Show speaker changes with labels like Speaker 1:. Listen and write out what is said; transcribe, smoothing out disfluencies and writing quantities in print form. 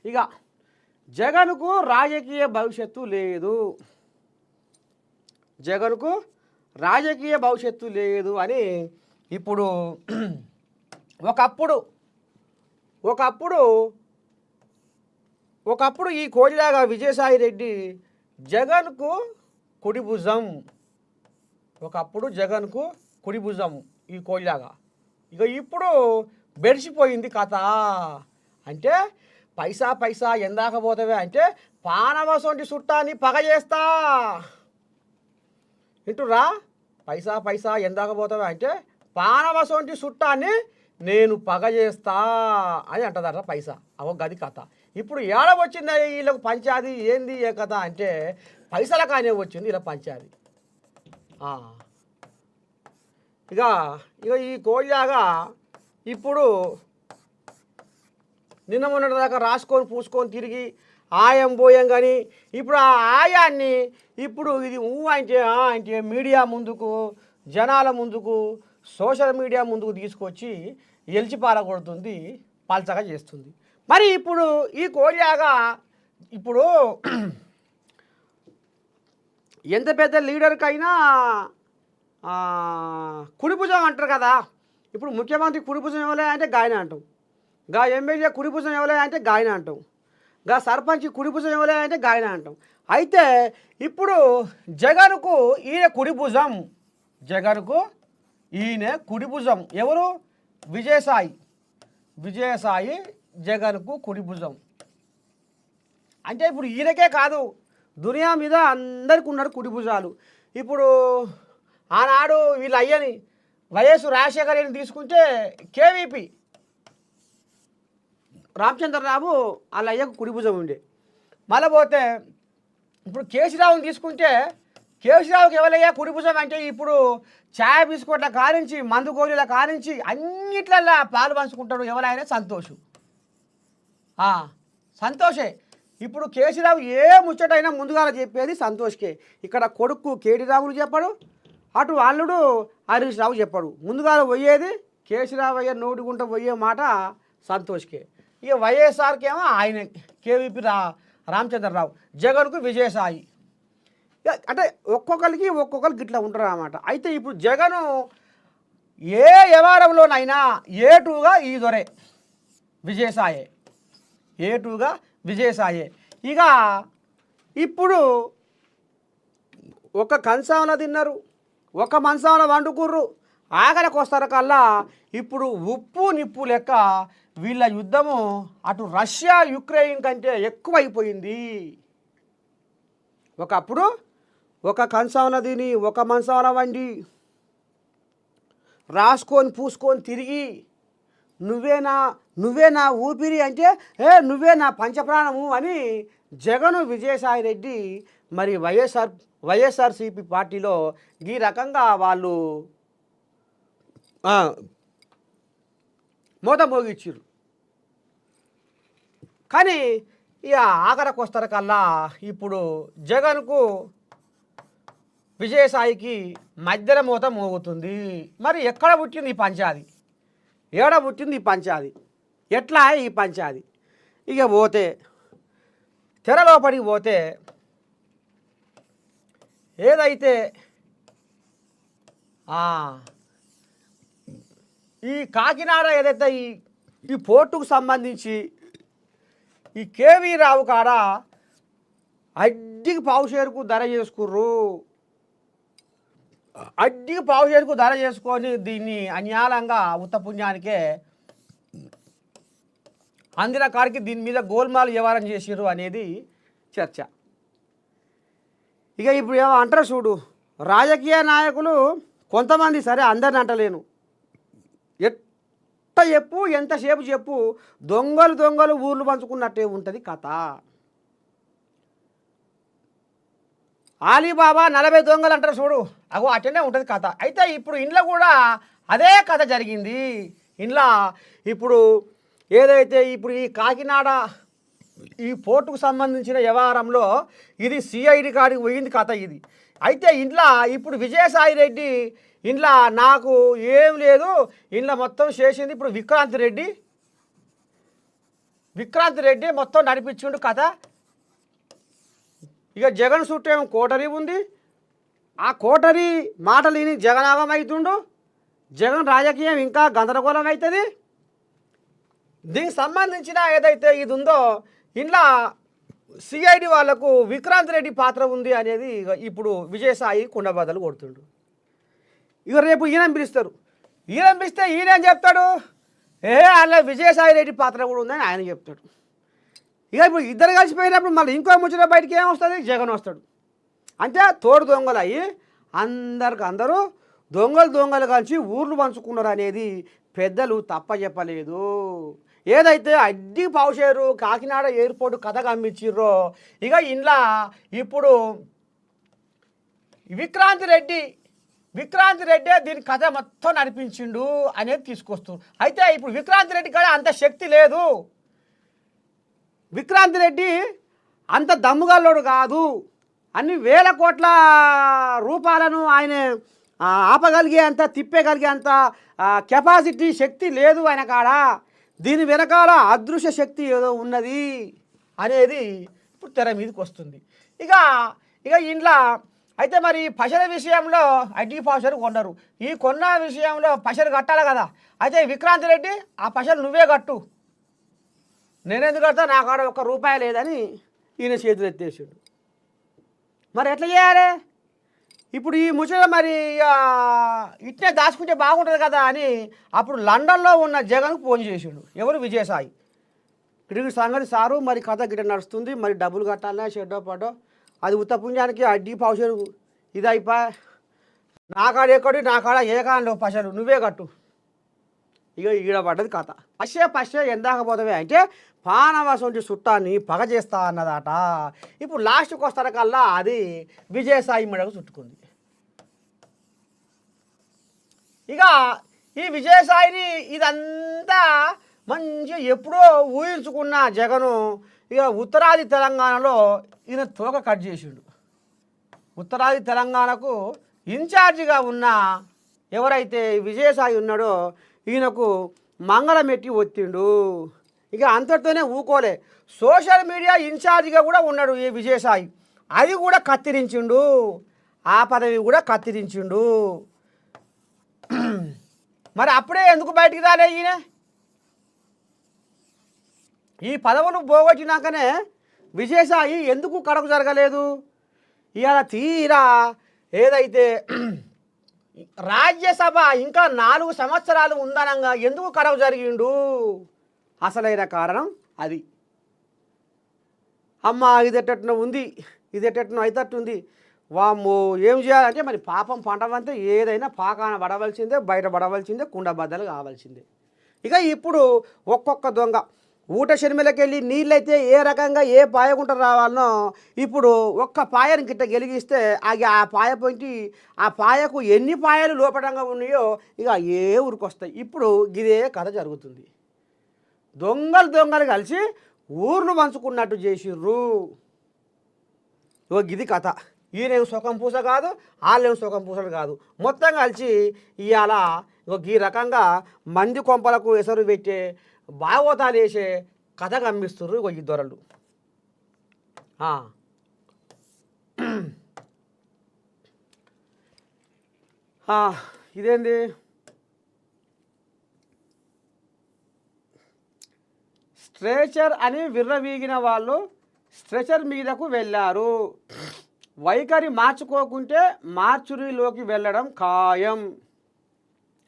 Speaker 1: ఇక జగన్కు రాజకీయ భవిష్యత్తు లేదు, జగన్కు రాజకీయ భవిష్యత్తు లేదు అని ఇప్పుడు ఒకప్పుడు ఈ కోడిలాగా విజయసాయి రెడ్డి జగన్కు కుడి భుజం, ఒకప్పుడు జగన్కు కుడి భుజం ఈ కోడిలాగా. ఇక ఇప్పుడు బెడిసిపోయింది కథ. అంటే పైసా ఎందాక పోతావే అంటే పానవసొంటి చుట్టాన్ని పగ చేస్తా వింటురా. పైసా ఎందాక పోతావే అంటే పానవసొంటి చుట్టాన్ని నేను పగ చేస్తా అని అంటదట పైసా. అవో గది కథ. ఇప్పుడు ఏడ వచ్చింది వీళ్ళకు పంచాది ఏంది ఏ కథ అంటే పైసల కానే వచ్చింది ఇలా పంచాది. ఇక ఈ కోళ్ళలాగా ఇప్పుడు నిన్న మొన్నటిదాకా రాసుకొని పూసుకొని తిరిగి ఆయం పోయాం. కానీ ఇప్పుడు ఆ ఆయాన్ని ఇప్పుడు ఇది అంటే మీడియా ముందుకు, జనాల ముందుకు, సోషల్ మీడియా ముందుకు తీసుకొచ్చి ఎలిచి పారగొడుతుంది, పల్చగా చేస్తుంది. మరి ఇప్పుడు ఈ కోడిలాగా ఇప్పుడు ఎంత పెద్ద లీడర్కైనా కుడిభుజం అంటారు కదా. ఇప్పుడు ముఖ్యమంత్రి కుడిభుజం ఇవ్వలే అంటే గాయన అంటాం, గా ఎమ్మెల్యే కుడిభుజం ఇవ్వలే అంటే గాయన అంటాం, గా సర్పంచ్ కుడిభుజం ఇవ్వలే అంటే గాయన అంటాం. అయితే ఇప్పుడు జగన్కు ఈయన కుడిభుజం, జగన్కు ఈయన కుడిభుజం ఎవరు? విజయసాయి జగన్కు కుడిభుజం. అంటే ఇప్పుడు ఈయనకే కాదు, దునియా మీద అందరికీ ఉన్నారు కుడిభుజాలు. ఇప్పుడు ఆనాడు వీళ్ళ అయ్యని వైఎస్ రాజశేఖర రెడ్డిని తీసుకుంటే కేవీపీ రామచంద్రరావు వాళ్ళ అయ్యకు కుడిభుజం ఉండే. మళ్ళీ పోతే ఇప్పుడు కేసీరావుని తీసుకుంటే కేసీరావుకి ఎవరయ్యా కుడిభుజం అంటే ఇప్పుడు ఛాయ్ బిస్కెట్ల కానించి మందు గోళీల కానించి అన్నిట్లల్లా పాలు పంచుకుంటాడు ఎవరైనా సంతోషే. ఇప్పుడు కేసీరావు ఏ ముచ్చటైనా ముందుగా చెప్పేది సంతోష్కే. ఇక్కడ కొడుకు కేటీ రాములు చెప్పాడు, అటు అల్లుడు హరీష్ రావు చెప్పాడు. ముందుగా పోయేది కేసీరావు అయ్య నోటిగుంట పోయే మాట సంతోష్కే. ఇక వైఎస్ఆర్కి ఏమో ఆయన కేవీపీ రామచంద్రరావు, జగన్కు విజయసాయి. అంటే ఒక్కొక్కరికి ఇట్లా ఉంటారు అన్నమాట. అయితే ఇప్పుడు జగను ఏ వ్యవహారంలోనైనా ఏటుగా ఈ దొరే విజయసాయే, ఏటుగా విజయసాయే. ఇక ఇప్పుడు ఒక కంచావన తిన్నారు, ఒక మంచావన వండుకుర్రు, ఆఖరికి వస్తారు కల్లా ఇప్పుడు ఉప్పు నిప్పు లెక్క వీళ్ళ యుద్ధము అటు రష్యా యుక్రెయిన్ కంటే ఎక్కువైపోయింది. ఒకప్పుడు ఒక కంచావన తిని ఒక మంచావన వండి రాసుకొని పూసుకొని తిరిగి నువ్వే నా ఊపిరి అంటే నువ్వే నా పంచప్రాణము అని జగను విజయసాయి రెడ్డి మరి వైఎస్ఆర్సీపీ పార్టీలో ఈ రకంగా వాళ్ళు మోత మోగిచ్చిర్రు. కానీ ఇక ఆఖరికి వస్తారు కల్లా ఇప్పుడు జగన్కు విజయసాయికి మధ్యలో మోత మోగుతుంది. మరి ఎక్కడ పుట్టింది ఈ పంచాది? ఏడ పుట్టింది ఈ పంచాది? ఎట్లా ఈ పంచాది? ఇక పోతే తెరలోపడికి పోతే ఏదైతే ఈ కాకినాడ ఏదైతే ఈ పోర్టుకు సంబంధించి ఈ కేవీ రావు కాడ అడ్డికి పావుషేరుకు ధర చేసుకుర్రు, అడ్డికి పావుషేరుకు ధర చేసుకొని దీన్ని అన్యాలంగా ఉత్తపుణ్యానికే అందిన కాడికి దీని మీద గోల్మాల్ వ్యవహారం చేసిర్రు అనేది చర్చ. ఇక ఇప్పుడు ఏమో అంటారు చూడు, రాజకీయ నాయకులు కొంతమంది, సరే అందరిని అంటలేను, ఎట్ట చెప్పు ఎంతసేపు చెప్పు దొంగలు ఊర్లు పంచుకున్నట్టే ఉంటుంది కథ. ఆలీబాబా 40 దొంగలు అంటారు చూడు, అగో అట్టనే ఉంటుంది కథ. అయితే ఇప్పుడు ఇంట్లో కూడా అదే కథ జరిగింది. ఇంట్లో ఇప్పుడు ఏదైతే ఇప్పుడు ఈ కాకినాడ ఈ పోర్టుకు సంబంధించిన వ్యవహారంలో ఇది సిఐడి కాడికి పోయింది కథ ఇది. అయితే ఇంట్లో ఇప్పుడు విజయసాయి రెడ్డి ఇంట్లో నాకు ఏం లేదు, ఇంట్లో మొత్తం చేసింది ఇప్పుడు విక్రాంత్ రెడ్డి మొత్తం నడిపించిండు కథ. ఇక జగన్ చుట్టూ ఏమో కోటరీ ఉంది. ఆ కోటరీ మాటలు విని జగనాగం అవుతుండు. జగన్ రాజకీయం ఇంకా గందరగోళం అవుతుంది. దీనికి సంబంధించిన ఏదైతే ఇది ఉందో ఇంట్లో సిఐడి వాళ్లకు విక్రాంత్ రెడ్డి పాత్ర ఉంది అనేది ఇప్పుడు విజయసాయి కుండబద్దలు కొడుతుండు. ఇక రేపు ఈయన పిలుస్తారు. ఈయన పిలిస్తే ఈయన చెప్తాడు, అలా విజయసాయి రెడ్డి పాత్ర కూడా ఉందని ఆయన చెప్తాడు. ఇక ఇప్పుడు ఇద్దరు కలిసిపోయినప్పుడు మళ్ళీ ఇంకో ముచ్చట బయటికి ఏమొస్తుంది, జగన్ వస్తాడు. అంటే తోడు దొంగలు అయ్యి అందరూ దొంగలు కలిసి ఊర్లు పంచుకున్నారు అనేది పెద్దలు తప్ప చెప్పలేదు. ఏదైతే అడ్డి పావుషేరు కాకినాడ ఎయిర్పోర్ట్ కథ గమ్మించిర్రో ఇక ఇంట్లో ఇప్పుడు విక్రాంత్ రెడ్డి దీని కథ మొత్తం నడిపించిండు అనేది తీసుకొస్తారు. అయితే ఇప్పుడు విక్రాంత్ రెడ్డి కూడా అంత శక్తి లేదు. విక్రాంత్ రెడ్డి అంత దమ్ముగల్లోడు కాదు. అన్ని వేల కోట్ల రూపాయలను ఆయన ఆపగలిగే అంత తిప్పగలిగే అంత కెపాసిటీ శక్తి లేదు ఆయన కాడ. దీని వెనకాల అదృశ్య శక్తి ఏదో ఉన్నది అనేది ఇప్పుడు తెర మీదకి వస్తుంది. ఇక ఇంట్లో అయితే మరి పషల విషయంలో ఐటీ పాషలు కొన్నారు. ఈ కొన్న విషయంలో పషలు కట్టాలి కదా. అయితే విక్రాంత్ రెడ్డి ఆ పషలు నువ్వే కట్టు, నేనెందుకు కడతా, నా కాడ ₹1 లేదని ఈయన చేతులు ఎత్తేసాడు. మరి ఎట్లా చేయాలి ఇప్పుడు ఈ ముచ్చట? మరి ఇట్నే దాచుకుంటే బాగుంటుంది కదా అని అప్పుడు లండన్లో ఉన్న జగన్కు ఫోన్ చేసిండు. ఎవరు? విజయసాయి. ఇటు సంగతి సారు, మరి కథ గిట్ట నడుస్తుంది, మరి డబ్బులు కట్టాలన్నా షెడ్డో పడ్డో, అది ఉత్త పుణ్యానికి అడ్డీ పావుషలు ఇది అయిపోయి నా కాడ ఎక్కడి, నా కాడ ఏ కాండో పశలు నువ్వే కట్టు. ఇక ఈడ పడ్డది కథ. పశ్చే ఎందాక పోతావే అంటే పానవసంటి చుట్టాన్ని పగ చేస్తా అన్నదట. ఇప్పుడు లాస్ట్కి వస్తారకల్లా అది విజయసాయి మెడకు చుట్టుకుంది. ఇక ఈ విజయసాయిని ఇదంతా మంచిగా ఎప్పుడో ఊహించుకున్న జగను ఇక ఉత్తరాది తెలంగాణలో ఈయన తోక కట్ చేసిండు. ఉత్తరాది తెలంగాణకు ఇన్ఛార్జిగా ఉన్న ఎవరైతే విజయసాయి ఉన్నాడో ఈయనకు మంగళమెట్టి ఒత్తిండు. ఇక అంతటితోనే ఊకోలే, సోషల్ మీడియా ఇన్ఛార్జిగా కూడా ఉన్నాడు ఈ విజయసాయి. అది కూడా కత్తిరించిండు, ఆ పదవి కూడా కత్తిరించిండు. మరి అప్పుడే ఎందుకు బయటికి రాలే ఈయన? ఈ పదవులు పోగొట్టినాకనే విజయసాయి ఎందుకు కడకు జరగలేదు? ఇవాళ తీరా ఏదైతే రాజ్యసభ ఇంకా 4 సంవత్సరాలు ఉందనంగా ఎందుకు కడకు జరిగిండు? అసలైన కారణం అది. అమ్మ ఇదెట్టను ఉంది, ఇదెట్టను అయితట్టుంది, వామ్మో ఏం చేయాలంటే మరి పాపం పంటవంతా ఏదైనా పాకాన పడవలసిందే, బయట పడవలసిందే, కుండ బద్దలు కావాల్సిందే. ఇక ఇప్పుడు ఒక్కొక్క దొంగ ఊట శర్మిలకి వెళ్ళి నీళ్ళైతే ఏ రకంగా ఏ పాయకుంట రావాలనో ఇప్పుడు ఒక్క పాయను గిట్ట గెలిగిస్తే ఆ పాయ పొంటి ఆ పాయకు ఎన్ని పాయలు లోపడంగా ఉన్నాయో ఇక ఏ ఊరికొస్తాయి. ఇప్పుడు ఇదే కథ జరుగుతుంది. దొంగలు కలిసి ఊర్లు పంచుకున్నట్టు చేసిర్రు. గిది కథ. ఈయనేం సుఖం పూస కాదు, వాళ్ళేం సుఖం పూసలు కాదు, మొత్తం కలిసి ఇవాళ ఈ రకంగా మంది కొంపలకు ఎసరు పెట్టే భాగవతాలు వేసే కథ గమ్మిస్తుర్రు ఈ దొరలు. ఇదేంది స్ట్రెచర్ అని విర్రవీగిన వాళ్ళు స్ట్రెచర్ మీదకు వెళ్ళారు. వైఖరి మార్చుకోకుంటే మార్చురీలోకి వెళ్ళడం ఖాయం.